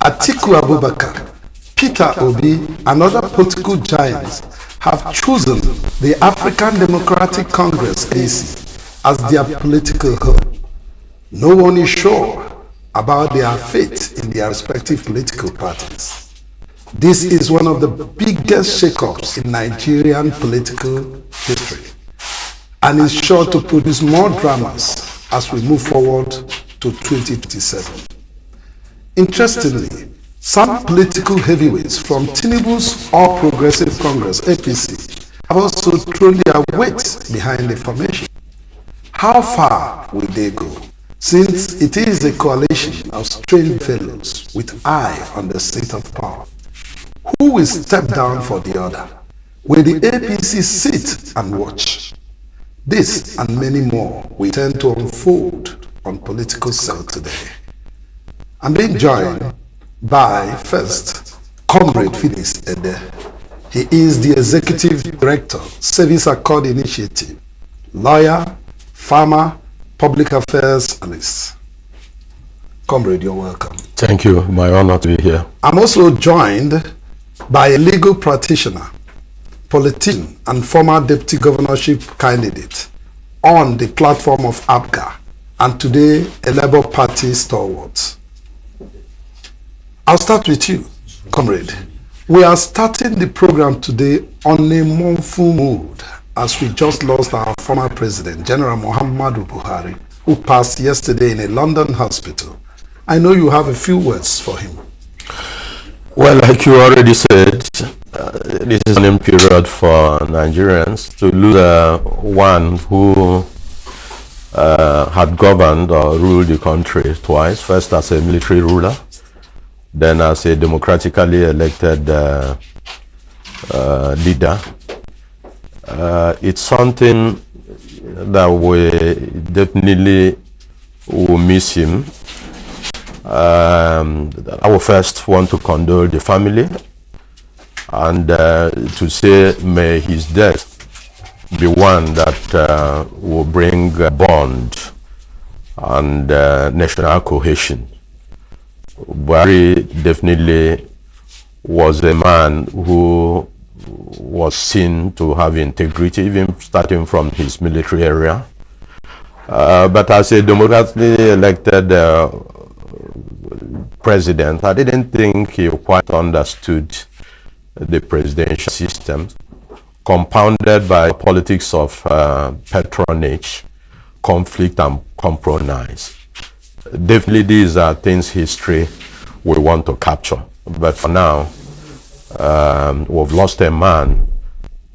Atiku Abubakar, Peter Obi, and other political giants have chosen the African Democratic Congress (ADC) as their political home. No one is sure about their fate in their respective political parties. This is one of the biggest shakeups in Nigerian political history and is sure to produce more dramas as we move forward to 2027. Interestingly, some political heavyweights from Tinubu's All Progressive Congress (APC) have also thrown their weight behind the formation. How far will they go? Since it is a coalition of strange fellows with eye on the seat of power, who will step down for the other? Will the APC sit and watch? This and many more will tend to unfold on Political Cell today. I'm being joined by, first, Comrade Phyllis Ede. He is the Executive Director, Service Accord Initiative, lawyer, farmer, public affairs analyst. Comrade, you're welcome. Thank you. My honor to be here. I'm also joined by a legal practitioner, politician, and former deputy governorship candidate on the platform of APGA, and today a Labour Party stalwart. I'll start with you, Comrade. We are starting the program today on a mournful mood as we just lost our former president, General Muhammadu Buhari, who passed yesterday in a London hospital. I know you have a few words for him. Well, like you already said, this is an period for Nigerians to lose one who had governed or ruled the country twice, first as a military ruler, then as a democratically elected leader. It's something that we definitely will miss him. I will first want to condole the family and to say may his death be one that will bring bond and national cohesion. Buhari definitely was a man who was seen to have integrity, even starting from his military area. But as a democratically elected president, I didn't think he quite understood the presidential system, compounded by politics of patronage, conflict, and compromise. Definitely these are things history we want to capture. But for now, we've lost a man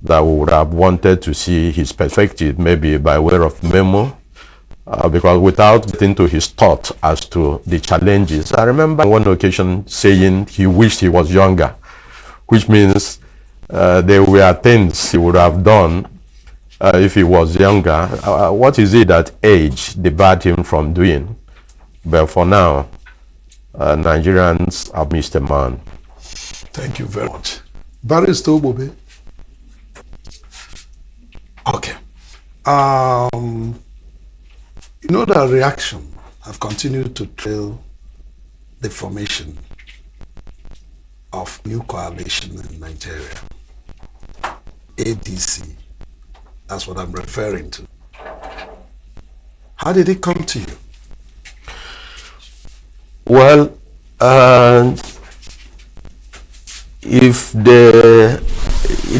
that we would have wanted to see his perspective, maybe by way of memo, because without getting to his thought as to the challenges. I remember on one occasion saying he wished he was younger, which means there were things he would have done if he was younger. What is it that age debarred him from doing? But for now, Nigerians have missed a man. Thank you very much. Barrister Obobe. Okay. You know, the reaction have continued to trail the formation of new coalition in Nigeria. ADC. That's what I'm referring to. How did it come to you? Well, it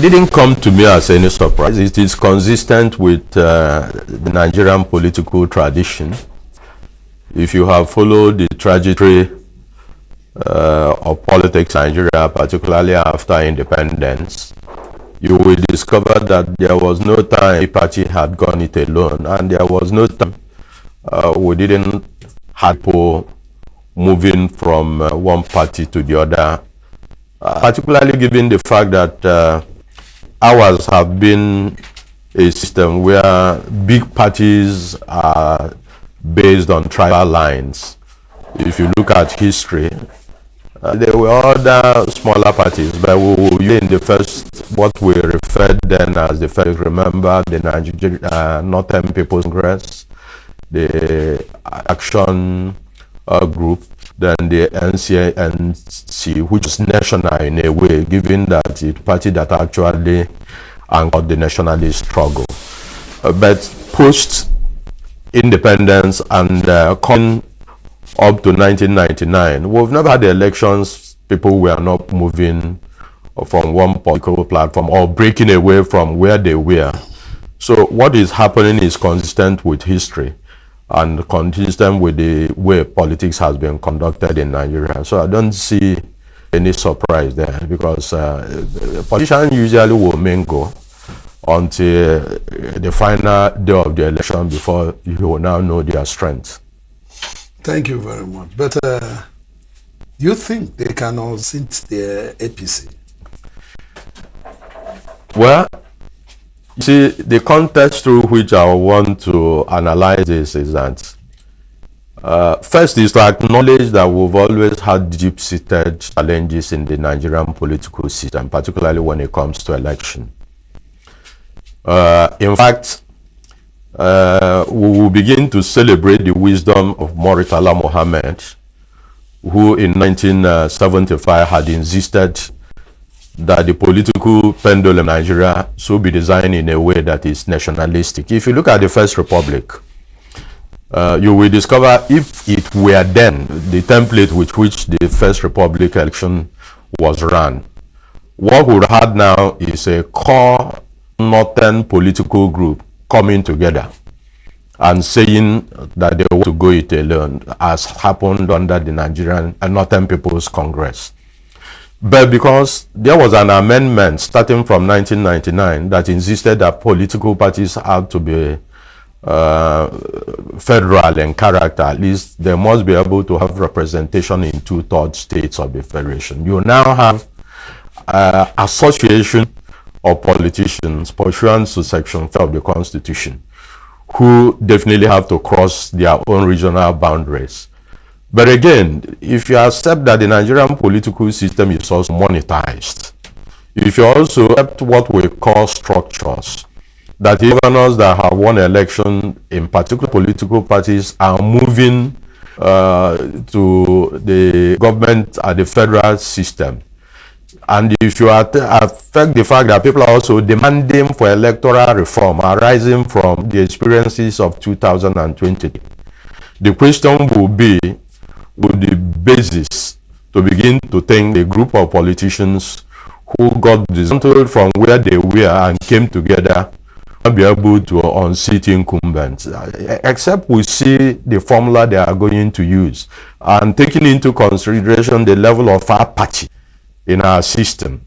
didn't come to me as any surprise. It is consistent with the Nigerian political tradition. If you have followed the trajectory of politics in Nigeria, particularly after independence, you will discover that there was no time a party had gone it alone, and there was no time we didn't have people moving from one party to the other, particularly given the fact that ours have been a system where big parties are based on tribal lines. If you look at history, there were other smaller parties, but we were in the first, what we referred then as the first, remember, the Nigeria Northern People's Congress, the Action Group, than the NCNC, which is national in a way, given that it's the party that actually anchored the nationalist struggle. But post-independence and coming up to 1999, we've never had elections. People were not moving from one political platform or breaking away from where they were. So what is happening is consistent with history and consistent with the way politics has been conducted in Nigeria. So I don't see any surprise there, because politicians usually will mingle until the final day of the election before you will now know their strength. Thank you very much. But you think they can all sit the APC? Well, you see, the context through which I want to analyze this is that first is to acknowledge that we've always had deep-seated challenges in the Nigerian political system, particularly when it comes to election. In fact, we will begin to celebrate the wisdom of Murtala Mohammed, who in 1975 had insisted that the political pendulum in Nigeria should be designed in a way that is nationalistic. If you look at the First Republic, you will discover, if it were then the template with which the First Republic election was run, what we have now is a core northern political group coming together and saying that they want to go it alone, as happened under the Nigerian and Northern People's Congress. But because there was an amendment starting from 1999 that insisted that political parties had to be federal in character, at least they must be able to have representation in 2/3 states of the federation. You now have association of politicians pursuant to Section 4 of the Constitution, who definitely have to cross their own regional boundaries. But again, if you accept that the Nigerian political system is also monetized, if you also accept what we call structures, that governors that have won election in particular political parties are moving to the government at the federal system, and if you affect the fact that people are also demanding for electoral reform arising from the experiences of 2020, the question will be, would the basis to begin to think the group of politicians who got dismantled from where they were and came together and be able to unseat incumbents, except we see the formula they are going to use, and taking into consideration the level of apathy in our system.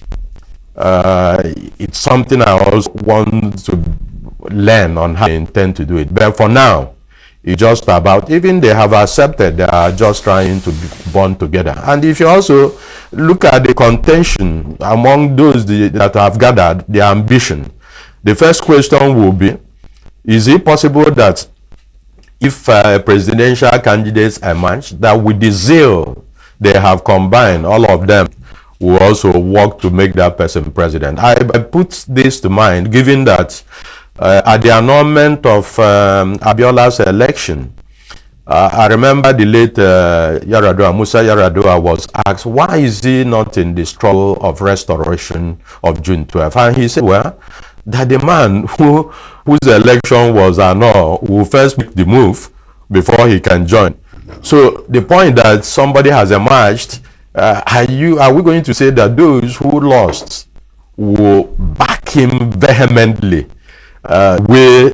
It's something I also want to learn on how they intend to do it. But for now, it's just about, even they have accepted, they are just trying to be born together. And if you also look at the contention among those that have gathered, their ambition, the first question will be, is it possible that if presidential candidates emerge, that with the zeal they have combined, all of them will also work to make that person president? I put this to mind, given that at the annulment of Abiola's election, I remember the late Musa Yar'Adua was asked, why is he not in the struggle of restoration of June 12th? And he said, well, that the man whose election was annulled will first make the move before he can join. So the point that somebody has emerged, are we going to say that those who lost will back him vehemently where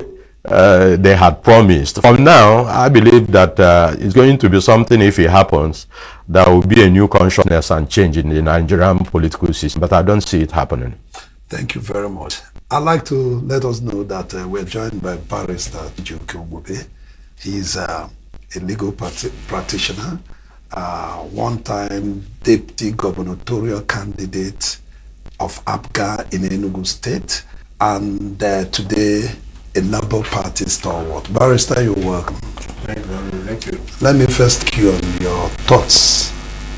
they had promised? From now, I believe that it's going to be something, if it happens, there will be a new consciousness and change in the Nigerian political system, but I don't see it happening. Thank you very much. I'd like to let us know that we're joined by Barrister Juke Obube. He's a legal practitioner, one-time deputy gubernatorial candidate of APGA in Enugu State, and today a Labour Party stalwart. Barrister, you're welcome. Thank you. Let me first cue on your thoughts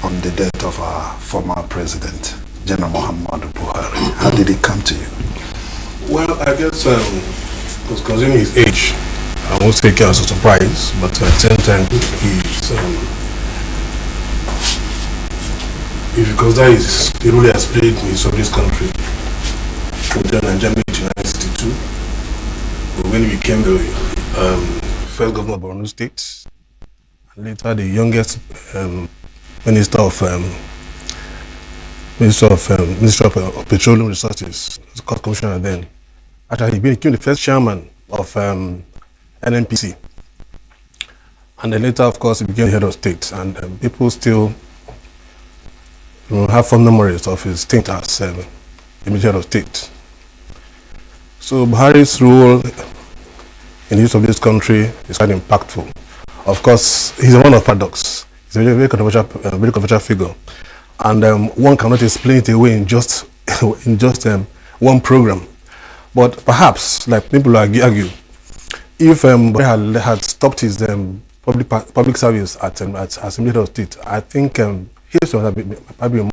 on the death of our former president, General Muhammadu Buhari. How did it come to you? Well, I guess considering his age, I won't take it as a surprise, but at the same time, because that is the role he has played in some of this country. Then Nigeria made in 1962. But when he became the first governor of Borno State, and later the youngest Minister of Petroleum Resources, the court commissioner then. Actually, he became the first chairman of NNPC. And then later, of course, he became the head of state. And people still have fond memories of his stint as the head of state. So Buhari's role in the history of this country is quite impactful. Of course, he's a man of paradox. He's a very controversial figure. And one cannot explain it away in just one program. But perhaps, like people argue, if Buhari had stopped his public service at Assembly of State, I think he should have been probably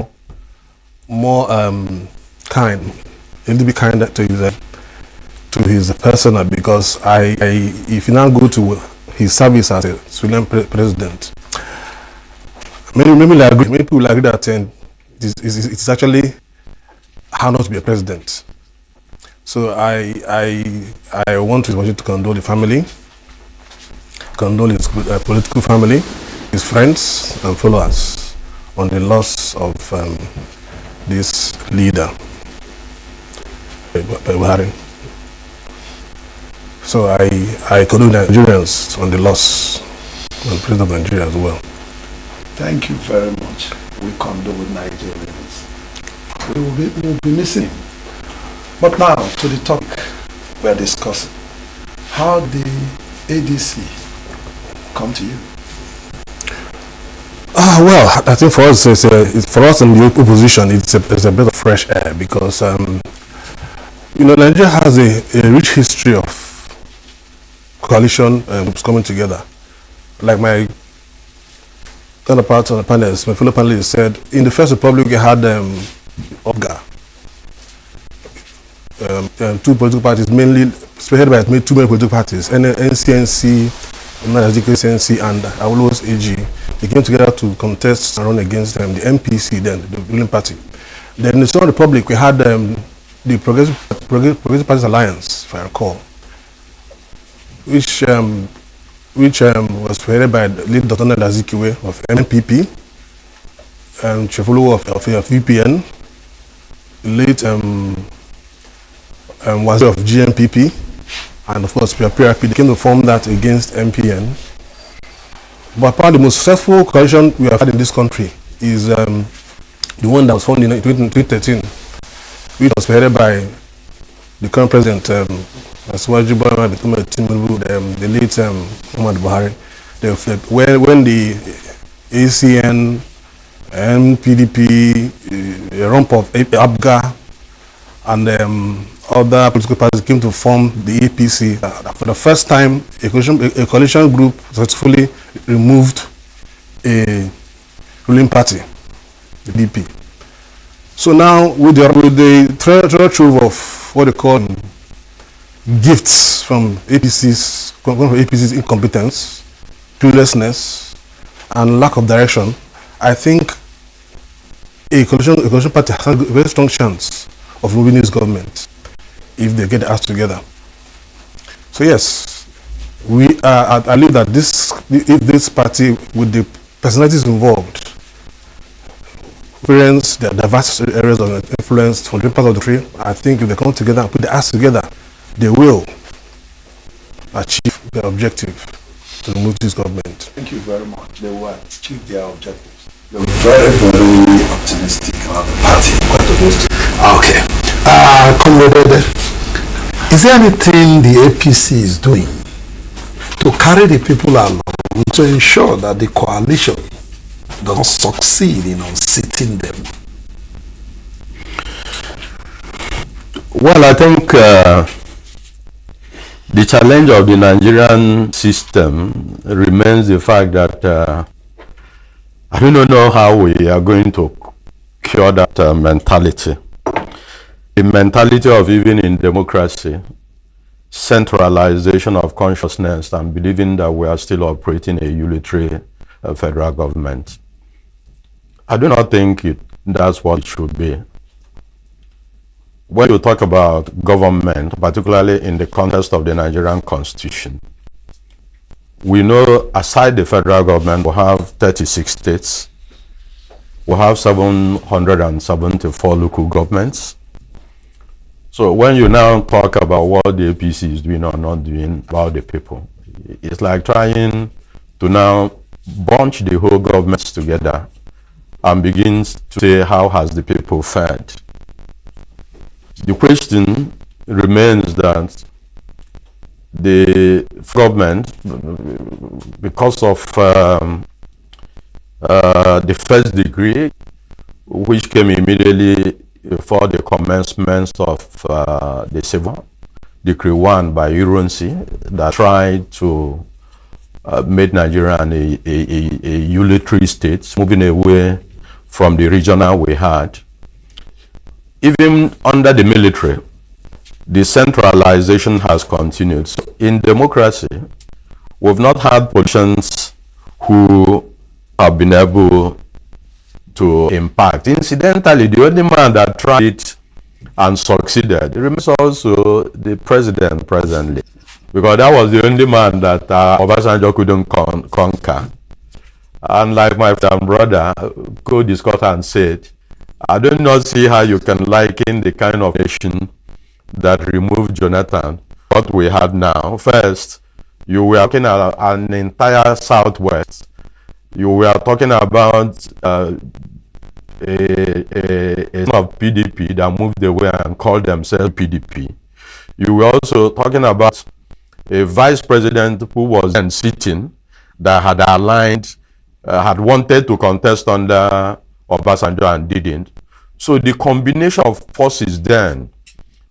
more kind, a little bit kinder to his persona, because if you now go to his service as a civilian president, many people agree that it's actually how not to be a president. So I want to condole the family, condole his political family, his friends and followers on the loss of this leader, Buhari. So I condole Nigerians on the loss and the president of Nigeria as well. Thank you very much. We condole with Nigerians. We'll be missing him. But now to the topic we're discussing. How did ADC come to you? Well, I think for us, for us in the opposition, it's a bit of fresh air, because Nigeria has a rich history of coalition groups coming together. Like my counterparts on the panelists, my fellow panelists said, in the First Republic we had OPGA. Two political parties, mainly spearheaded by two main political parties, NCNC, CNC, and Awolowo's AG. They came together to contest and run against the MPC, then the ruling party. Then in the Second Republic, we had the Progressive Parties Alliance, if I recall, which was spearheaded by the late Dr. Azikiwe of MPP, and Chefulu of VPN, late was of GMPP, and of course PRP. They came to form that against MPN. But probably the most successful coalition we have had in this country is the one that was formed in 2013, which was headed by the current president, the late Muhammad Buhari. When the ACN, NPDP, rump of ABGA, and other political parties came to form the APC. For the first time, a coalition group successfully removed a ruling party, the DP. So now, with the treasure trove of what they call gifts from APC's incompetence, cluelessness, and lack of direction, I think a coalition party has a very strong chance of moving this government if they get their act together. So yes, I believe that if this party, with the personalities involved, experience the diverse areas of influence from different parts of the country, I think if they come together and put their acts together, they will achieve their objective to remove this government. Thank you very much. They will achieve their objectives. You're very, very optimistic about the party. Quite optimistic. Okay. Comrade, is there anything the APC is doing to carry the people along to ensure that the coalition does not succeed in unseating them? Well, I think the challenge of the Nigerian system remains the fact that I do not know how we are going to cure that mentality. The mentality of, even in democracy, centralization of consciousness and believing that we are still operating a unitary federal government. I do not think it That's what it should be. When you talk about government, particularly in the context of the Nigerian Constitution, we know aside the federal government, we have 36 states. We have 774 local governments. So when you now talk about what the APC is doing or not doing about the people, it's like trying to now bunch the whole governments together and begins to say, how has the people fared? The question remains that the government, because of the first degree, which came immediately before the commencement of the civil, Decree 1 by Uronsi, that tried to make Nigeria a unitary state, moving away from the regional we had. Even under the military, the centralization has continued. So in democracy, we've not had politicians who have been able to impact. Incidentally, the only man that tried it and succeeded remains also the president presently, because that was the only man that Obasanjo couldn't conquer. And like my brother co-discussed and said, I do not see how you can liken the kind of nation that removed Jonathan, what we have now. First, you were talking about an entire Southwest. You were talking about a of PDP that moved away and called themselves PDP. You were also talking about a vice president who was then sitting that had aligned, had wanted to contest under Obasanjo and didn't. So the combination of forces then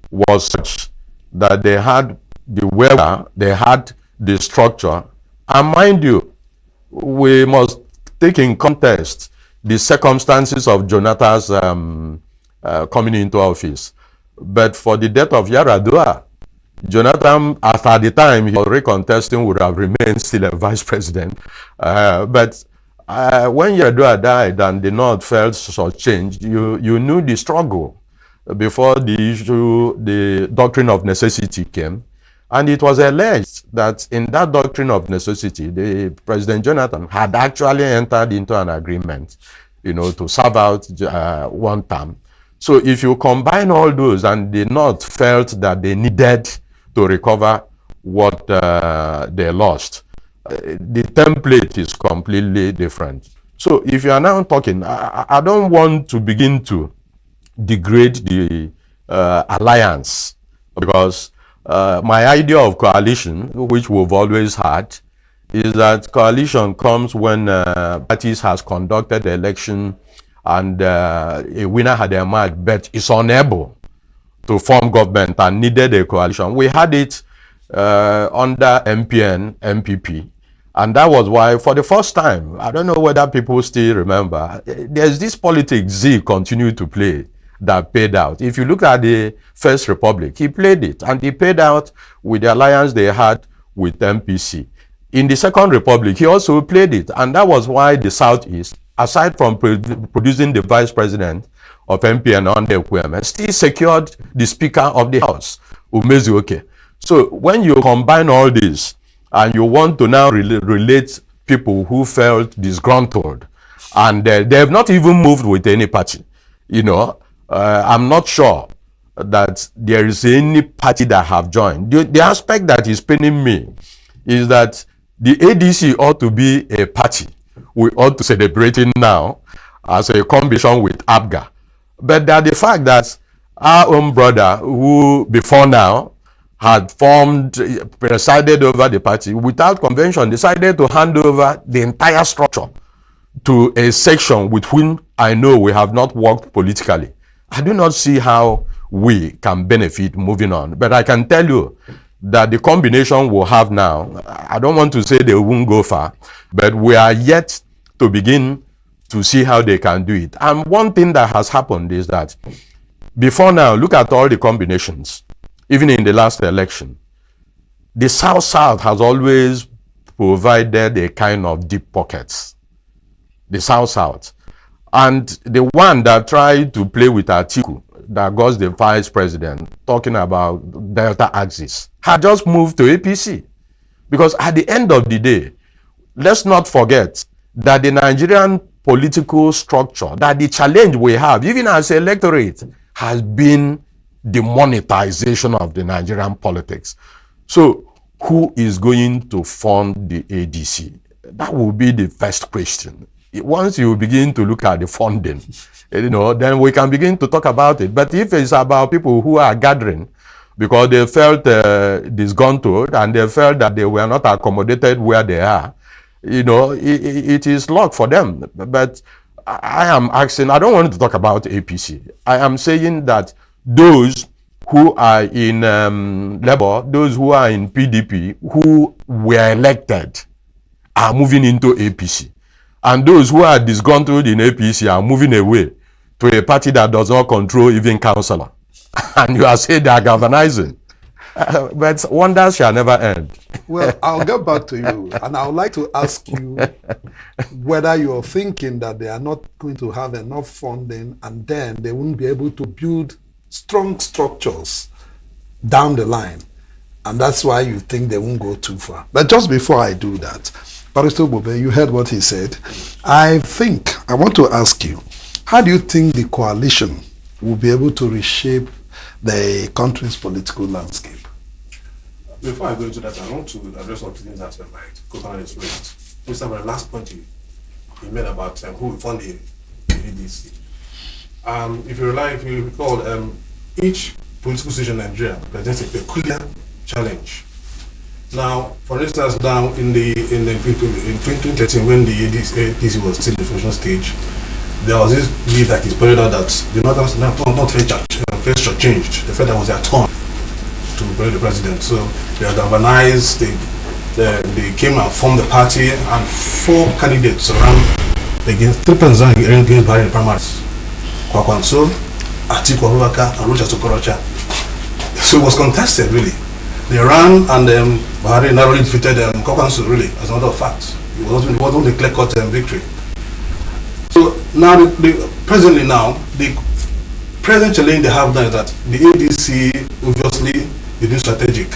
was such that they had the wherewithal, they had the structure. And mind you, we must take in context the circumstances of Jonathan's coming into office. But for the death of Yaradua, Jonathan, at the time he was recontesting, would have remained still a vice president. But when Yaradua died and the North felt such change, you knew the struggle before the doctrine of necessity came. And it was alleged that in that doctrine of necessity, the President Jonathan had actually entered into an agreement, to serve out one term. So if you combine all those and the North felt that they needed to recover what they lost, the template is completely different. So if you are now talking, I don't want to begin to degrade the alliance, because my idea of coalition, which we've always had, is that coalition comes when parties has conducted the election and a winner had emerged, but is unable to form government and needed a coalition. We had it under MPN, MPP, and that was why, for the first time, I don't know whether people still remember, there's this politics Z continued to play that paid out. If you look at the First Republic, he played it, and he paid out with the alliance they had with MPC. In the Second Republic, he also played it, and that was why the Southeast, aside from producing the vice president of MPN under Ekweme, still secured the Speaker of the House, Umezuoke. So when you combine all this, and you want to now relate people who felt disgruntled, and they have not even moved with any party, I'm not sure that there is any party that have joined. The aspect that is paining me is that the ADC ought to be a party we ought to celebrate it now as a combination with ABGA. But that the fact that our own brother, who before now had presided over the party without convention, decided to hand over the entire structure to a section with whom I know we have not worked politically. I do not see how we can benefit moving on. But I can tell you that the combination we'll have now, I don't want to say they won't go far, but we are yet to begin to see how they can do it. And one thing that has happened is that before now, look at all the combinations. Even in the last election, the South-South has always provided a kind of deep pockets. The South-South. And the one that tried to play with Atiku, that got the vice president, talking about Delta Axis, had just moved to APC. Because at the end of the day, let's not forget that the Nigerian political structure, that the challenge we have, even as electorate, has been the monetization of the Nigerian politics. So who is going to fund the ADC? That will be the first question. Once you begin to look at the funding, then we can begin to talk about it. But if it's about people who are gathering because they felt disgruntled and they felt that they were not accommodated where they are, it is luck for them. But I am asking, I don't want to talk about APC. I am saying that those who are in Labour, those who are in PDP, who were elected, are moving into APC. And those who are disgruntled in APC are moving away to a party that does not control even councillor. And you are saying they are galvanizing. But wonders shall never end. Well, I'll get back to you, and I would like to ask you whether you're thinking that they are not going to have enough funding and then they won't be able to build strong structures down the line. And that's why you think they won't go too far. But just before I do that, Barrister Bube, you heard what he said. I want to ask you, how do you think the coalition will be able to reshape the country's political landscape? Before I go into that, I want to address some things that Kokana is raised. Mr. The last point he made about who will fund the ADC. If you recall, each political situation in Nigeria presents a peculiar challenge. Now, for instance, now in 2013, when the ADC was still in the formation stage, there was this belief that is pointed out that the Northern not face changed. The fact that was their turn to bury the president. So they are galvanized, they came and formed the party, and 4 candidates ran against 3 presidents against Buhari in the primaries. Kwakwanso, Atiku Abubakar, and Rochas Okorocha. So it was contested, really. They ran, and Buhari narrowly defeated Kwakwanso, really, as a matter of fact. It wasn't a clear-cut victory. So now, presently now, the present challenge they have now is that the ADC, obviously, is being strategic.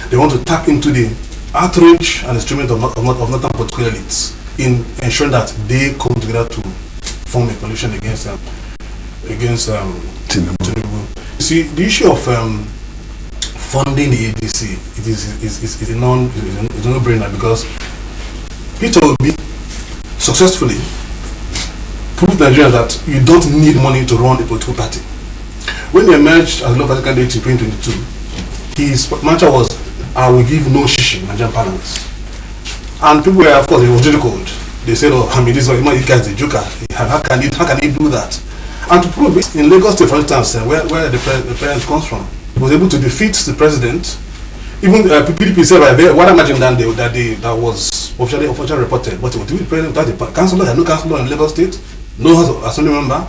They want to tap into the outreach and instrument of northern political elites in ensuring that they come together to form a coalition against Tinubu. You see, the issue of funding the ADC is a no-brainer, because Peter Obi successfully proved Nigeria that you don't need money to run a political party. When he emerged as a local candidate in 2022, his mantra was, "I will give no shishi in Nigerian parliaments." And people were, of course, it was ridiculed. They said, "Oh, this guy's a joker. How can he do that?" And to prove it, in Lagos State, for instance, where the president comes from, he was able to defeat the president. Even PDP said, what I imagine that was officially reported, but it was the president without the councillor. There no councillor in Lagos State, no House of Assembly member,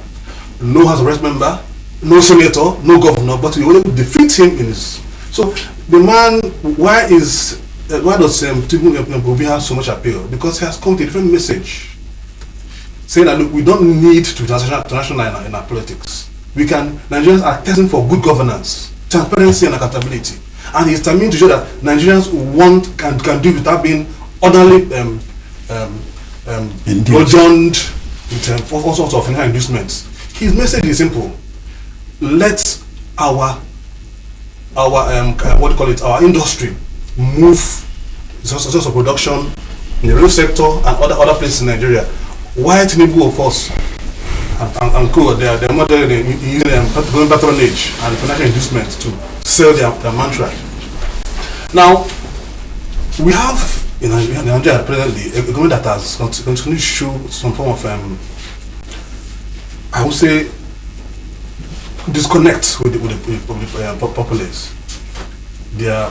no House of Rest member, no senator, no governor, but we were able to defeat him in his. So the man, why does Tinubu Obi have so much appeal? Because he has come to a different message, saying that, look, we don't need to be international in our politics. Nigerians are testing for good governance, transparency and accountability. And he's determined to show that Nigerians can do without being orderly burdened with all sorts of financial inducements. His message is simple: let our our industry move sources of production in the real sector and other places in Nigeria. Why Tinubu, of course, and Co, they are using patronage and financial inducements to sell their mantra. Now, we have in Nigeria presently a government that has continued to show some form of, I would say, disconnect with the populace. Their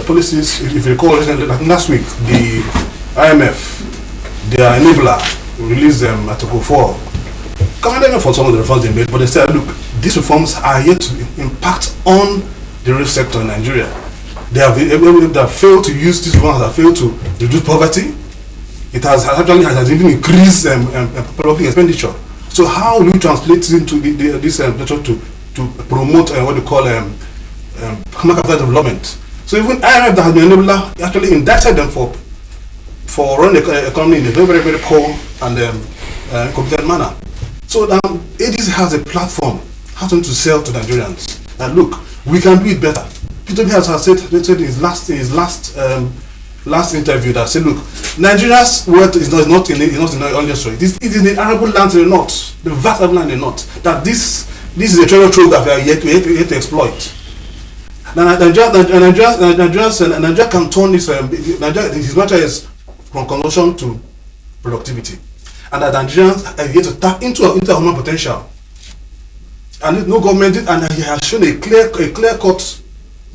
policies, if you recall, like last week, the IMF, their enabler, released Article 4, commended them for some of the reforms they made, but they said, look, these reforms are yet to impact on the real sector in Nigeria. They have failed to use these reforms, have failed to reduce poverty it has even increased public expenditure. So how do we translate it into this to promote what they call human capital development? So even IMF that has been able to actually indicted them for running the economy in a very, very, very poor and competent manner. So now ADC has a platform, has something to sell to Nigerians. And look, we can do it better. Peter has said in his last interview that said, look, Nigeria's wealth is not in the oil industry. It is in the arable lands in the north, the vast arable land in the north. That this is a treasure trove that we are yet to exploit. Nigeria can turn his matter is from consumption to productivity, and that Nigerians are yet to tap into human potential. And no government, and he has shown a clear cut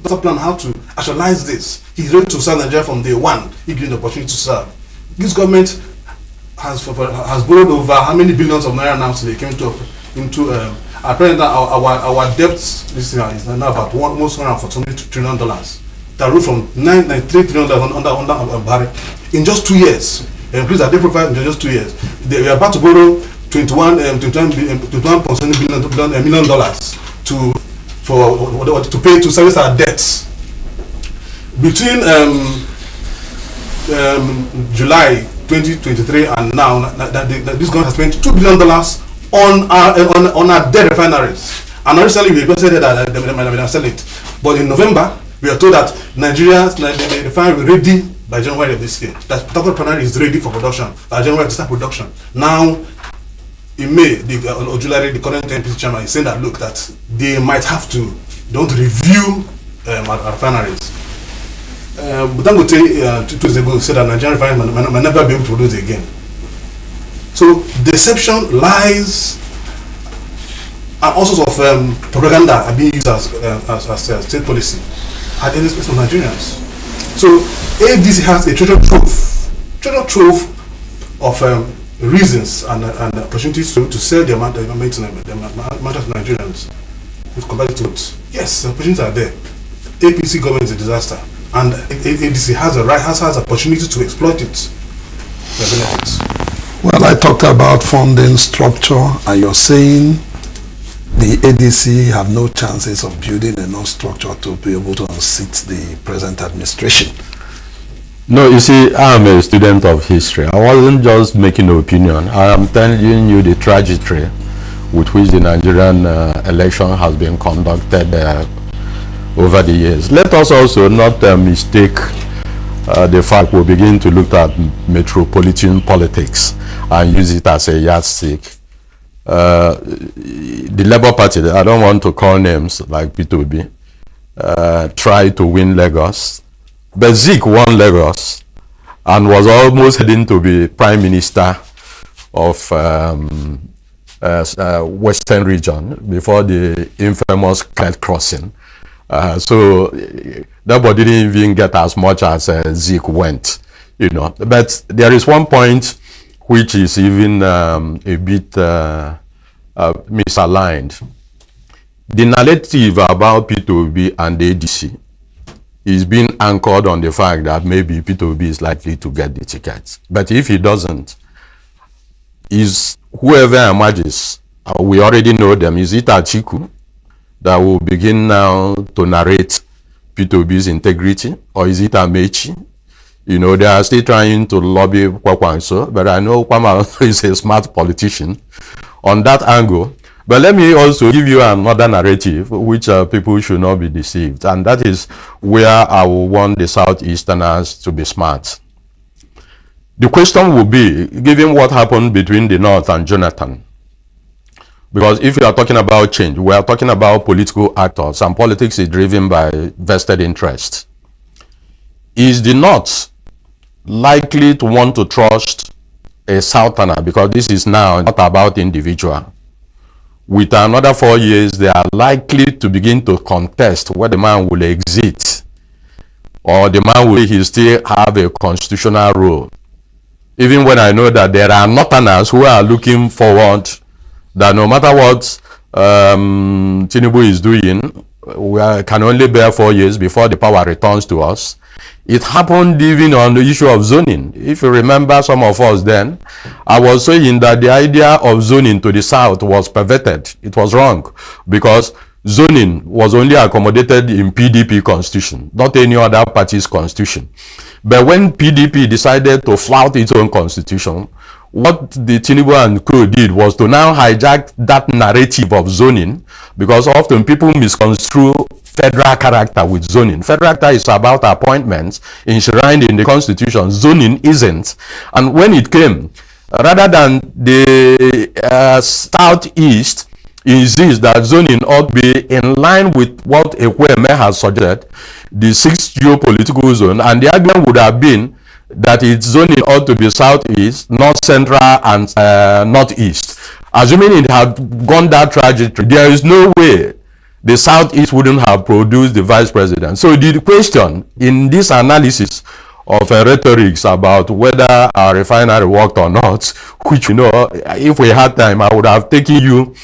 plan how to actualize this. He's ready to serve Nigeria from day one. He given the opportunity to serve. This government has borrowed over how many billions of naira now since they came into apparently our debts this year is now about almost $140 trillion. That rose from $93 trillion under Buhari in just 2 years. Increase that they provide in just 2 years. They are about to borrow $21.7 million to pay to service our debts. Between July 2023 and now, this government has spent $2 billion on our debt refineries. And recently we said that they might sell it. But in November, we are told that Nigeria's refinery will be ready by January of this year. That particular refinery is ready for production. By January to start production. Now, in May, July, the current SLTV Channel is saying that look, that they might have to don't review our refineries. But I'm going to tell 2 days ago said that Nigerian refineries might never be able to produce again. So deception, lies, and all sorts of propaganda are being used as state policy at the expense of Nigerians. So ADC has a treasure trove of reasons and opportunities to sell their matters to Nigerians. With compared to it, yes, the opportunities are there. APC government is a disaster, and ADC has has opportunity to exploit it. The benefits. Well, I talked about funding structure, and you're saying the ADC have no chances of building enough structure to be able to unseat the present administration. No, you see, I'm a student of history. I wasn't just making an opinion. I am telling you the trajectory with which the Nigerian election has been conducted over the years. Let us also not mistake the fact we begin to look at metropolitan politics and use it as a yardstick. The Labour Party, I don't want to call names like P2B, tried to win Lagos, but Zik won Lagos and was almost heading to be Prime Minister of Western region before the infamous Clyde crossing. So that didn't even get as much as Zik went, you know. But there is one point which is even a bit misaligned. The narrative about P2B and the ADC is being anchored on the fact that maybe P2B is likely to get the ticket. But if he doesn't, is whoever emerges, we already know them, is it Atiku that will begin now to narrate P2B's integrity, or is it Amechi? You know, they are still trying to lobby Kwakwanso, but I know Kwama is a smart politician on that angle. But let me also give you another narrative which people should not be deceived, and that is where I will want the Southeasterners to be smart. The question will be, given what happened between the North and Jonathan, because if you are talking about change, we are talking about political actors, and politics is driven by vested interest. Is the North likely to want to trust a Southerner, because this is now not about individual? With another 4 years, they are likely to begin to contest whether the man will exit, or the man will he still have a constitutional role. Even when I know that there are Northerners who are looking forward that no matter what Tinubu is doing, we can only bear 4 years before the power returns to us. It happened even on the issue of zoning. If you remember, some of us then, I was saying that the idea of zoning to the south was perverted. It was wrong, because zoning was only accommodated in PDP constitution, not any other party's constitution. But when PDP decided to flout its own constitution, what the Tinubu and co did was to now hijack that narrative of zoning, because often people misconstrue federal character with zoning. Federal character is about appointments enshrined in the constitution. Zoning isn't. And when it came, rather than the southeast insists that zoning ought to be in line with what Ekweme has suggested, the 6th geopolitical zone, and the argument would have been that its zoning ought to be southeast, north central, and northeast. Assuming it had gone that trajectory, there is no way the southeast wouldn't have produced the vice president. So the question in this analysis of rhetorics about whether our refinery worked or not, which, you know, if we had time, I would have taken you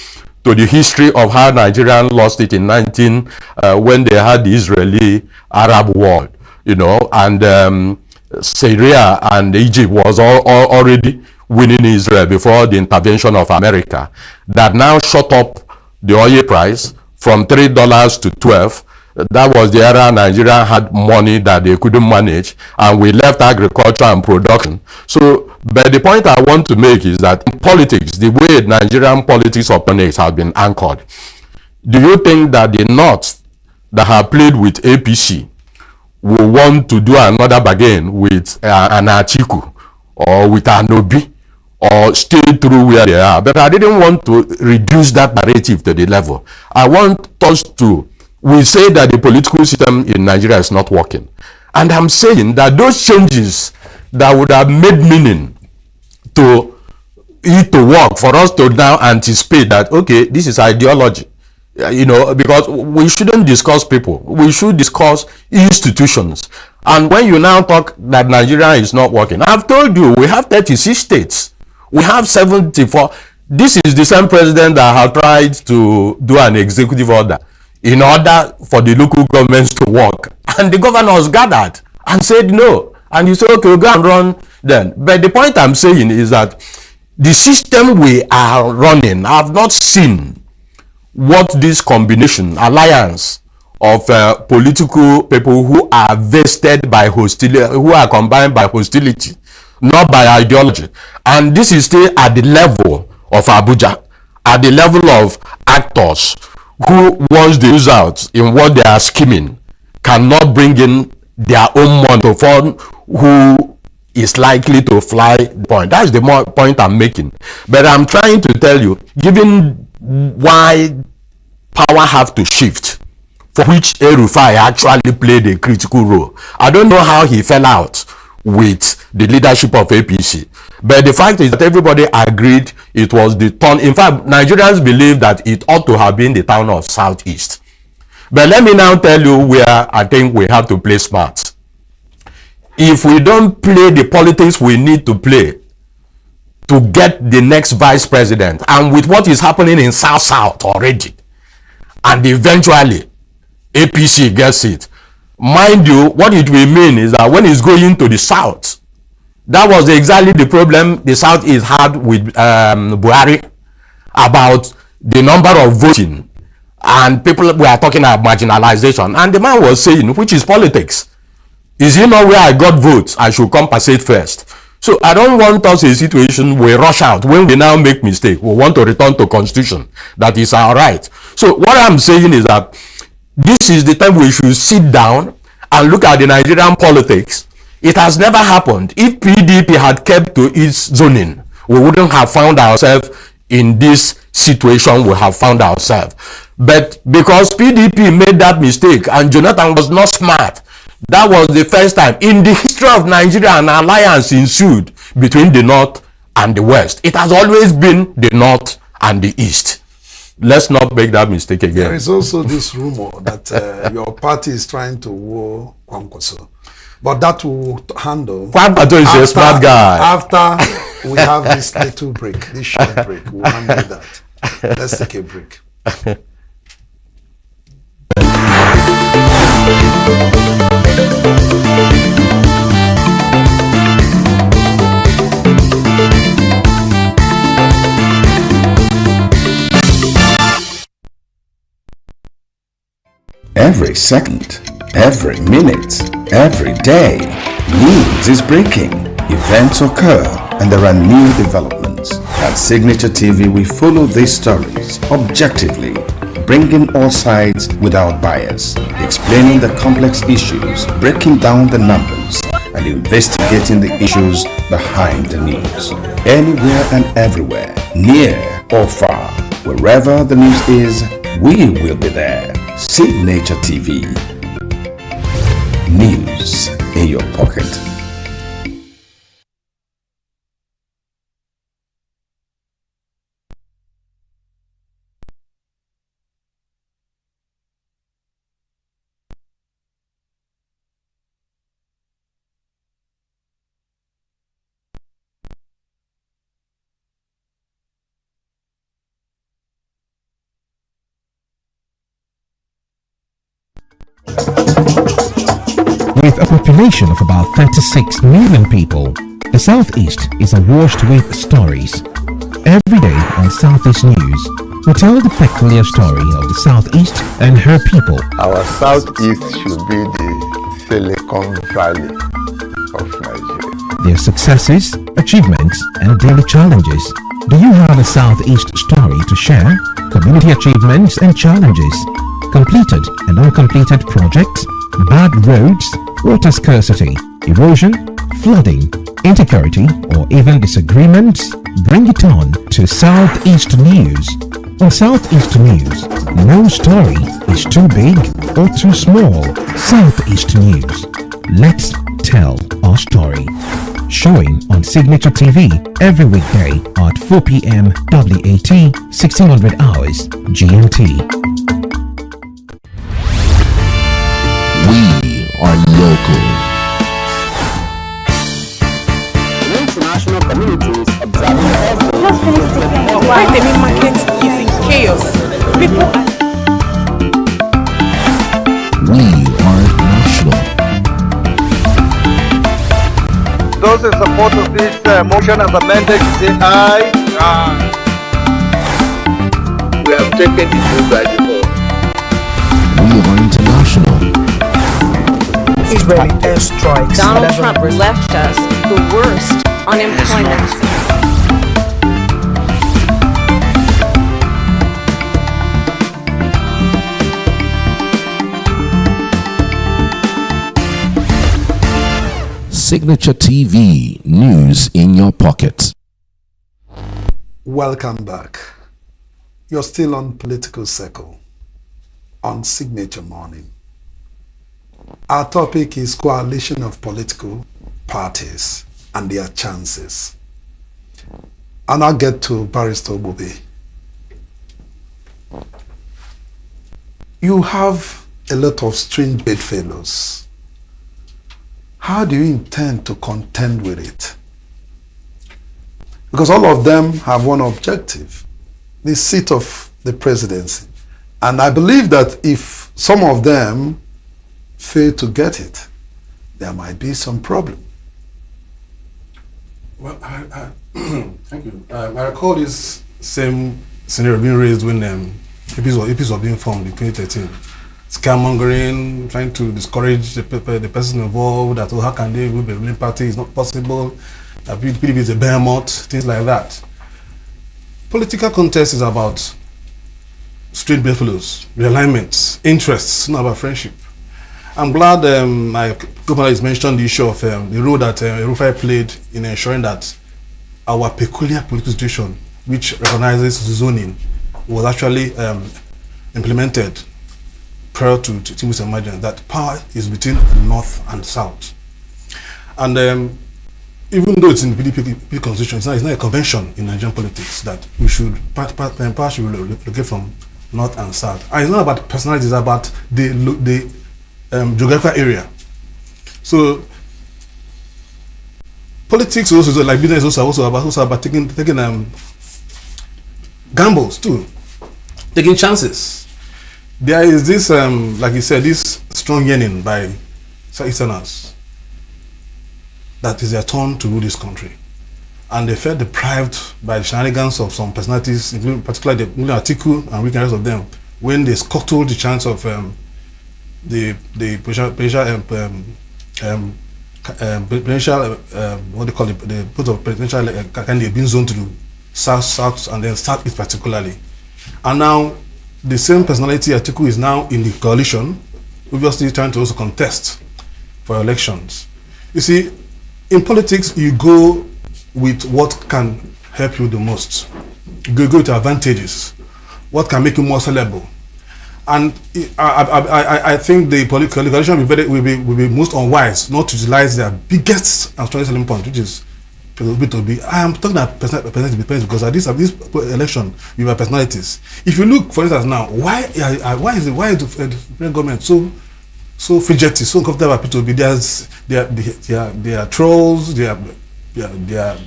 to the history of how Nigeria lost it in when they had the Israeli-Arab war, you know, and Syria and Egypt was already winning Israel before the intervention of America, that now shot up the oil price from $3 to 12. That was the era Nigeria had money that they couldn't manage, and we left agriculture and production. So, but the point I want to make is that in politics, the way Nigerian politics operates has been anchored. Do you think that the North that have played with APC will want to do another bargain with an Atiku or with an Obi, or stay through where they are? But I didn't want to reduce that narrative to the level. I want us to, we say that the political system in Nigeria is not working. And I'm saying that those changes that would have made meaning to it to work, for us to now anticipate that, okay, this is ideology. You know, because we shouldn't discuss people. We should discuss institutions. And when you now talk that Nigeria is not working, I've told you, we have 36 states. We have 74. This is the same president that have tried to do an executive order in order for the local governments to work. And the governors gathered and said no. And you say, okay, go and run then. But the point I'm saying is that the system we are running, I've not seen what this combination, alliance of political people who are vested by hostility, who are combined by hostility, not by ideology. And this is still at the level of Abuja, at the level of actors who, once they lose out in what they are scheming, cannot bring in their own money to fund who is likely to fly the point. That's the point I'm making. But I'm trying to tell you, given why power have to shift, for which El-Rufai actually played a critical role. I don't know how he fell out with the leadership of APC, but the fact is that everybody agreed it was the turn. In fact, Nigerians believe that it ought to have been the town of Southeast. But let me now tell you where I think we have to play smart. If we don't play the politics we need to play to get the next vice president, and with what is happening in South already, and eventually APC gets it, mind you, what it will mean is that when it's going to the South, that was exactly the problem the Southeast had with Buhari about the number of voting, and people were talking about marginalization, and the man was saying, which is politics, is it not where I got votes, I should compensate first. So I don't want us in a situation where we rush out when we now make mistake. We want to return to constitution. That is our right. So what I'm saying is that this is the time we should sit down and look at the Nigerian politics. It has never happened. If PDP had kept to its zoning, we wouldn't have found ourselves in this situation we have found ourselves. But because PDP made that mistake and Jonathan was not smart, that was the first time in the history of Nigeria an alliance ensued between the North and the West. It has always been the North and the East. Let's not make that mistake again. There is also this rumor that your party is trying to woo Kwankwaso. But that will handle. Kwankwaso is a smart guy. After we have this little break, this short break, we'll handle that. Let's take a break. second, every minute, every day. News is breaking, events occur, and there are new developments. At Signature TV, we follow these stories objectively, bringing all sides without bias, explaining the complex issues, breaking down the numbers, and investigating the issues behind the news. Anywhere and everywhere, near or far, wherever the news is, we will be there. Signature TV. News in your pocket. With a population of about 36 million people, the Southeast is awash with stories. Every day on Southeast News, we tell the peculiar story of the Southeast and her people. Our Southeast should be the Silicon Valley of Nigeria. Their successes, achievements, and daily challenges. Do you have a Southeast story to share? Community achievements and challenges, completed and uncompleted projects, bad roads, water scarcity, erosion, flooding, insecurity, or even disagreements? Bring it on to Southeast News. On Southeast News, no story is too big or too small. Southeast News. Let's tell our story. Showing on Signature TV every weekday at 4 p.m. WAT, 1600 hours GMT. We are local. The international community is observing every... Just finished taking Why the main market is in chaos. People are... We are national. Those in support of this motion as amended say aye. Aye. We have taken the vote by default. We are international. Israeli airstrikes. Donald Trump left us the worst unemployment. Signature TV, news in your pocket. Welcome back. You're still on Political Circle on Signature Morning. Our topic is coalition of political parties and their chances. And I'll get to Barrister Obobe. You have a lot of strange bedfellows. How do you intend to contend with it? Because all of them have one objective, the seat of the presidency. And I believe that if some of them fail to get it, there might be some problem. Well, thank you. I recall this same scenario being raised when APs were being formed in 2013. Scaremongering, trying to discourage the person involved, that how can they be a ruling party, it's not possible, that PDP is a behemoth, things like that. Political contest is about straight bedfellows, realignments, interests, not about friendship. I'm glad my governor has mentioned the issue of the role that Rufai played in ensuring that our peculiar political situation, which recognizes zoning, was actually implemented prior to Tinubu's emergence, that power is between North and South. And even though it's in the PDP constitution, it's not a convention in Nigerian politics that we should, power should relocate from North and South. And it's not about personality, it's about the geographical area. So politics also, like business, also about taking gambles too, taking chances. There is this, like you said, this strong yearning by Southeasterners that is their turn to rule this country, and they felt deprived by the shenanigans of some personalities, including particularly the Atiku and the rest of them, when they scuttled the chance of presidential what they call it, the post of presidential candidate being zoned to south, and then southeast particularly. And now the same personality Atiku is now in the coalition, obviously trying to also contest for elections. You see, in politics, you go with what can help you the most. You go with advantages. What can make you more sellable? And I think the political coalition will be most unwise not to utilize their biggest and strongest selling point, which is B2B. I am talking about personality because at this election you have personalities. If you look, for instance, now why is the federal government so fidgety, so uncomfortable about P2B? There are trolls, there are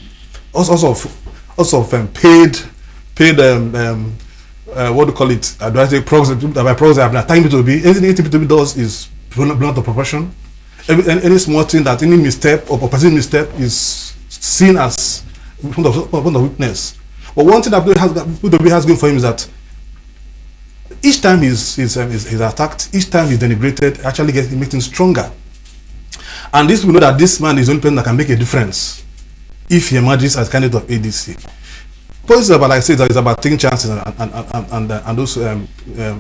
also paid what do you call it? Advisory proxies have been attacking P2B. Anything P2B does is blown out of proportion. Any small thing, that any misstep or perceived misstep is seen as point of weakness. But one thing that P2B has going for him is that each time he's attacked, each time he's denigrated, actually makes him stronger. And this will know that this man is the only person that can make a difference if he emerges as candidate of ADC. Politics is about, like I said, it's about taking chances and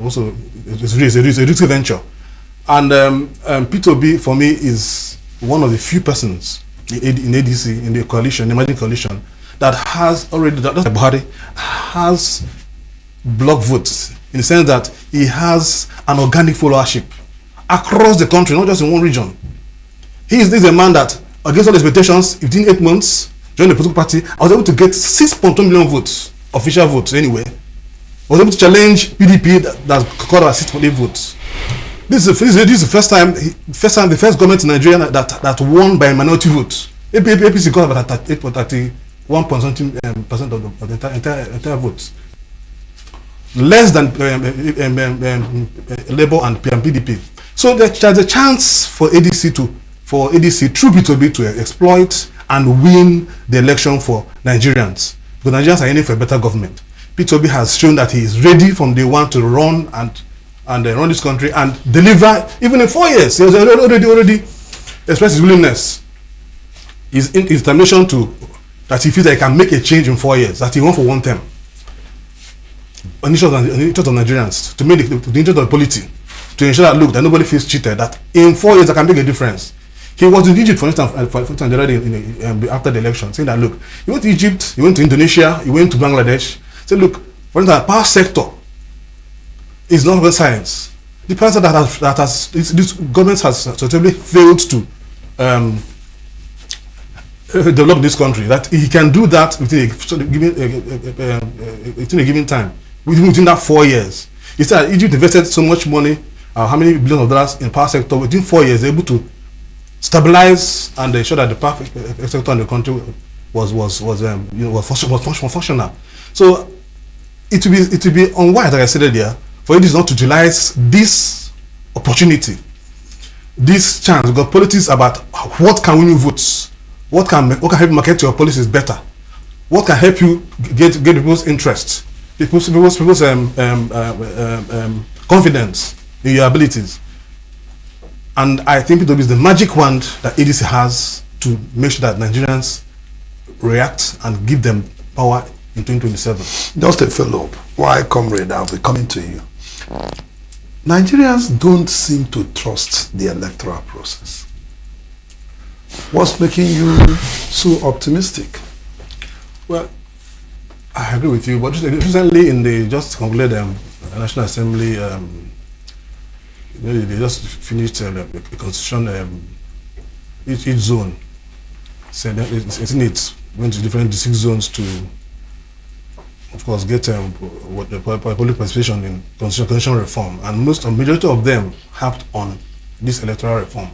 also it's a risky venture. And P2B for me is one of the few persons in ADC, in the coalition, the emerging coalition, that has already, that's Buhari, has block votes in the sense that he has an organic followership across the country, not just in one region. He is a man that, against all expectations, within 8 months, joined the political party. I was able to get 6.2 million votes, official votes anyway. I was able to challenge PDP that got about 6.8 votes. This is the first time, the first government in Nigeria that won by a minority vote. APC got about 31% of the entire votes. Less than Labour and PDP. So there's a chance for ADC through P2B to exploit and win the election for Nigerians. Because Nigerians are aiming for a better government. P2B has shown that he is ready from day one to run and run this country and deliver even in 4 years. He has already expressed his willingness, his determination that he feels that he can make a change in 4 years, that he won for one term. On the interest of Nigerians, to make the interest of the polity, to ensure that, look, that nobody feels cheated, that in 4 years I can make a difference. He was in Egypt, for instance, after the election, saying that, look, he went to Egypt, he went to Indonesia, he went to Bangladesh, said, look, for instance, the power sector is not rocket science. The power sector this government has totally failed to develop this country, that he can do that within a given time, within that 4 years. He said that Egypt invested so much money, how many billions of dollars in power sector, within 4 years, able to stabilize and ensure that the power sector in the country was functional. So it will be unwise, like I said earlier, for it is not to utilize this opportunity, this chance, because politics about what can win you votes, what can help you market your policies better, what can help you get people's interest, people's confidence in your abilities. And I think it is the magic wand that ADC has to make sure that Nigerians react and give them power in 2027. Just a follow-up. Why, comrade, I'll be coming to you. Nigerians don't seem to trust the electoral process. What's making you so optimistic? Well, I agree with you, but recently in the just concluded National Assembly, they just finished a constitution, each zone. So it's went to different district zones to, of course, get what the public participation in constitutional reform, and majority of them harped on this electoral reform.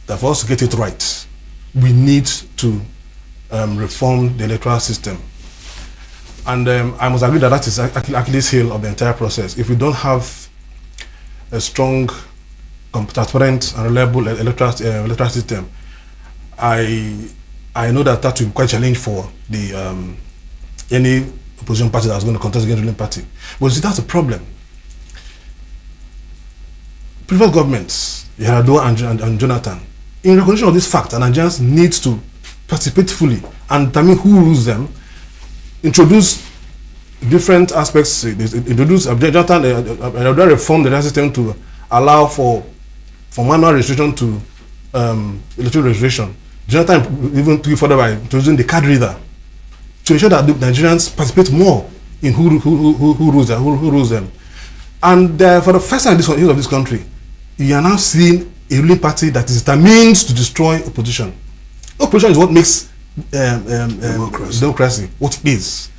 That for us to get it right, we need to reform the electoral system. And I must agree that is Achilles' heel of the entire process. If we don't have a strong, transparent, and reliable electoral system, I know that will be quite a challenge for the any opposition party that's going to contest against the ruling party. But see, that's a problem. previous governments, Yar'Adua and Jonathan, in recognition of this fact, that Nigerians need to participate fully and determine who rules them, introduce different aspects, introduce Jonathan reform the electoral system to allow for manual registration to electoral registration. Jonathan even took it further by introducing the card reader to ensure that the Nigerians participate more in who rules them. And for the first time in the history of this country, you are now seeing a ruling party that is determined to destroy opposition. Opposition is what makes democracy what it is.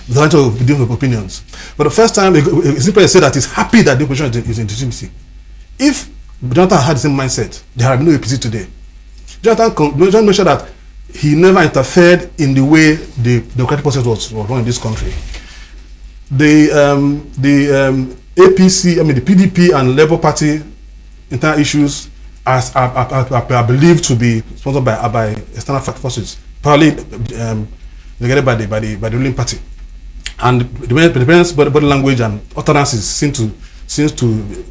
The right of different opinions. For the first time, it's simply said that he's happy that the opposition is in legitimacy. If Jonathan had the same mindset, there have no APC today. Jonathan made sure that he never interfered in the way the democratic process was run in this country. The APC, the PDP and Labour Party internal issues are believed to be sponsored by external forces, probably negated by the ruling party. And the body language and utterances seems to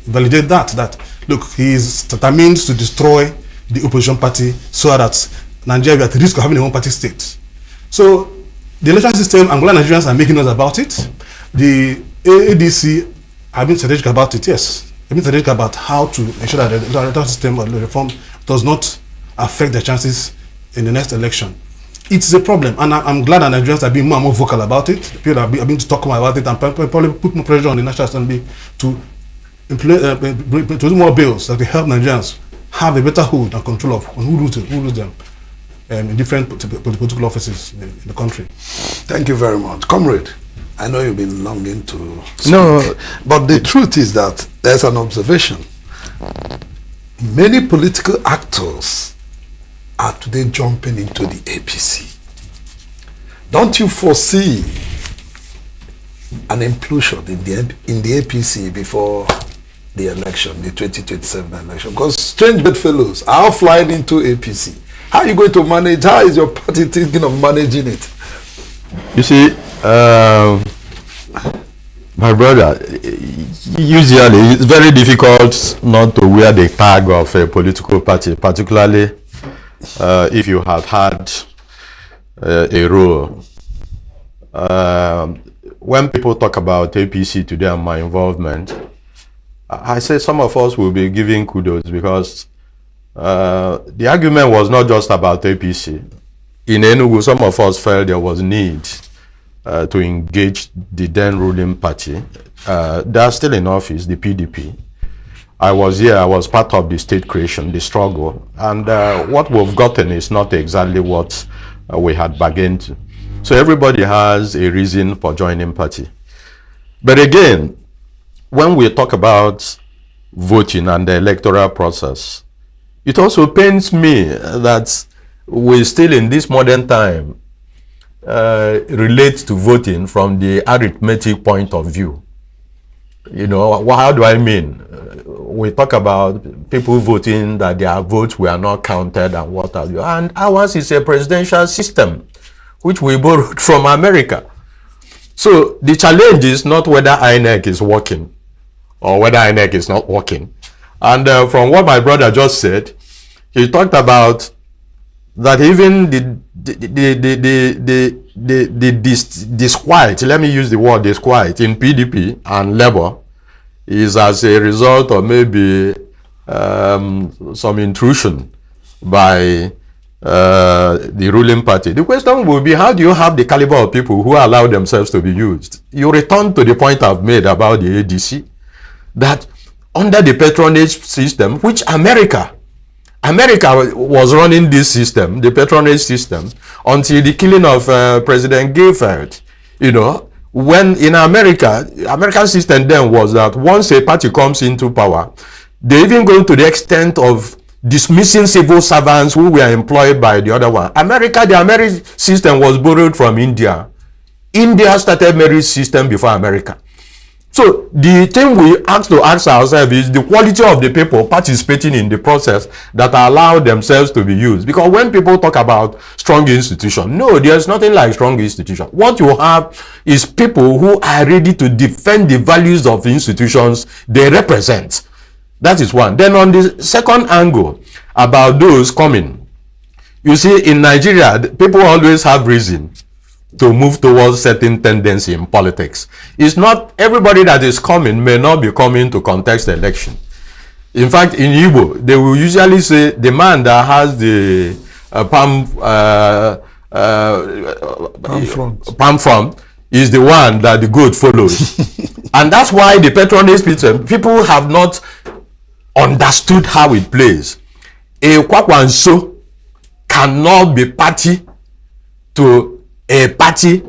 validate that look, he is determined to destroy the opposition party so that Nigeria will be at the risk of having a one-party state. So the election system, Angola Nigerians are making noise about it. The ADC have been strategic about it, yes. They've been strategic about how to ensure that the electoral system or the reform does not affect their chances in the next election. It's a problem, and I'm glad that Nigerians are being more and more vocal about it. People have been to talk more about it and probably put more pressure on the National Assembly to do more bills that will help Nigerians have a better hold and control of who rules them in different political offices in the country. Thank you very much. Comrade, I know you've been longing to speak, no, but the truth is that there's an observation. Many political actors are today jumping into the APC. Don't you foresee an implosion in the APC before the election, the 2027 election? Because strange bedfellows are flying into APC. How are you going to manage? How is your party thinking of managing it? You see, my brother, usually it's very difficult not to wear the tag of a political party, particularly if you have had a role. When people talk about APC today and my involvement, I say some of us will be giving kudos because the argument was not just about APC. In Enugu, some of us felt there was need to engage the then ruling party. They are still in office, the PDP. I was here, I was part of the state creation, the struggle, and what we've gotten is not exactly what we had bargained to. So everybody has a reason for joining party. But again, when we talk about voting and the electoral process, it also pains me that we still in this modern time relate to voting from the arithmetic point of view. You know, how do I mean? We talk about people voting that their votes were not counted and what have you. And ours is a presidential system, which we borrowed from America. So the challenge is not whether INEC is working or whether INEC is not working. And from what my brother just said, he talked about that even the disquiet, let me use the word disquiet, in PDP and Labour is as a result of maybe some intrusion by the ruling party. The question will be, how do you have the caliber of people who allow themselves to be used? You return to the point I've made about the ADC, that under the patronage system, which America was running this system, the patronage system, until the killing of President Gayfeld. You know, when in American system then was that once a party comes into power, they even go to the extent of dismissing civil servants who were employed by the other one. The American system was borrowed from India. India started merit system before America. So the thing we have to ask ourselves is the quality of the people participating in the process that allow themselves to be used. Because when people talk about strong institution, no, there's nothing like strong institution. What you have is people who are ready to defend the values of the institutions they represent. That is one. Then on the second angle about those coming, you see, in Nigeria, people always have reason to move towards certain tendency in politics. It's not everybody that is coming may not be coming to contest the election. In fact, in Igbo, they will usually say the man that has the palm front is the one that the goat follows. And that's why the patronage people have not understood how it plays. A Kwakwanso cannot be party to a party,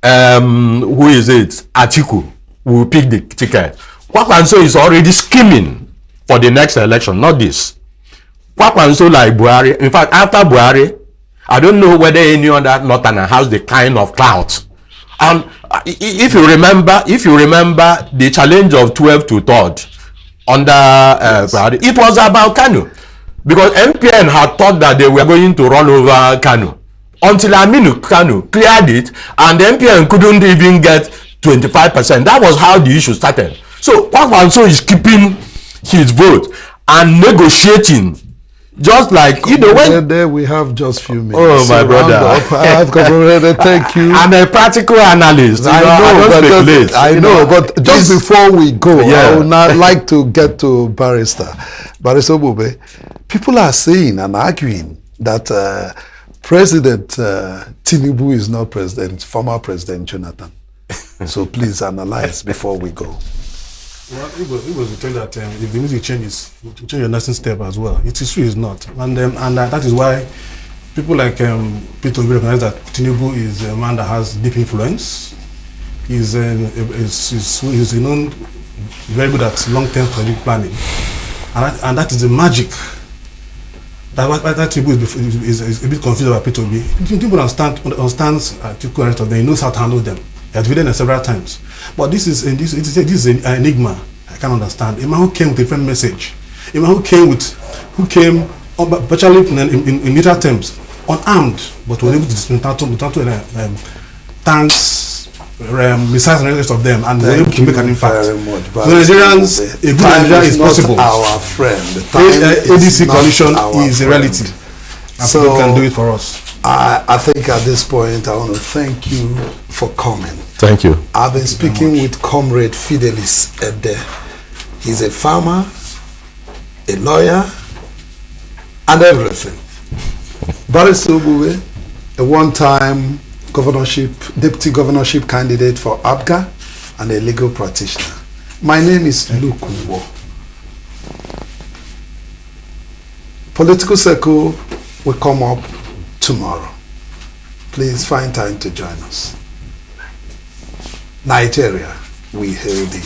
who is it? Atiku will pick the ticket. Kwakwanso is already scheming for the next election, not this. Kwakwanso like Buhari. In fact, after Buhari, I don't know whether any other northerner has the kind of clout. And if you remember the challenge of 12 to 3rd under Buhari, it was about Kanu. Because MPN had thought that they were going to run over Kanu. Until Aminu Kanu cleared it, and the MPN couldn't even get 25%. That was how the issue started. So Kwakwanso is keeping his vote and negotiating, just like when there we have just few minutes. Oh my brother, I've commemorated. Thank you. I'm a practical analyst. I know, but just before we go, I would not like to get to Barrister Bube. People are saying and arguing that President Tinubu is not former President Jonathan. So please analyze before we go. Well, it was to tell that if the music changes, change your nursing step as well. It is true, it's not, and that is why people like Peter Obi recognize that Tinubu is a man that has deep influence. He's known very good at long-term strategic planning, and that is the magic. That Tinubu is a bit confused about Peter Obi. Tinubu understands Atiku rest of them. He knows how to handle them. He has been there several times. But this is an enigma. I can't understand. A man who came with a different message. A man who came virtually in literal terms, unarmed, but was able to dismantle tanks, missiles, and the rest of them, and were able to make an impact. So Nigerians, a good Nigeria is possible. Our friend, the ADC coalition is a reality. And so people can do it for us. I think at this point, I want to thank you for coming. Thank you. I've been speaking with Comrade Fidelis Ede. He's a farmer, a lawyer, and everything. Barrister Obube, a one-time deputy governorship candidate for ABGA, and a legal practitioner. My name is Luke Uwo. Political Circle will come up tomorrow. Please find time to join us. Nigeria, we hail thee.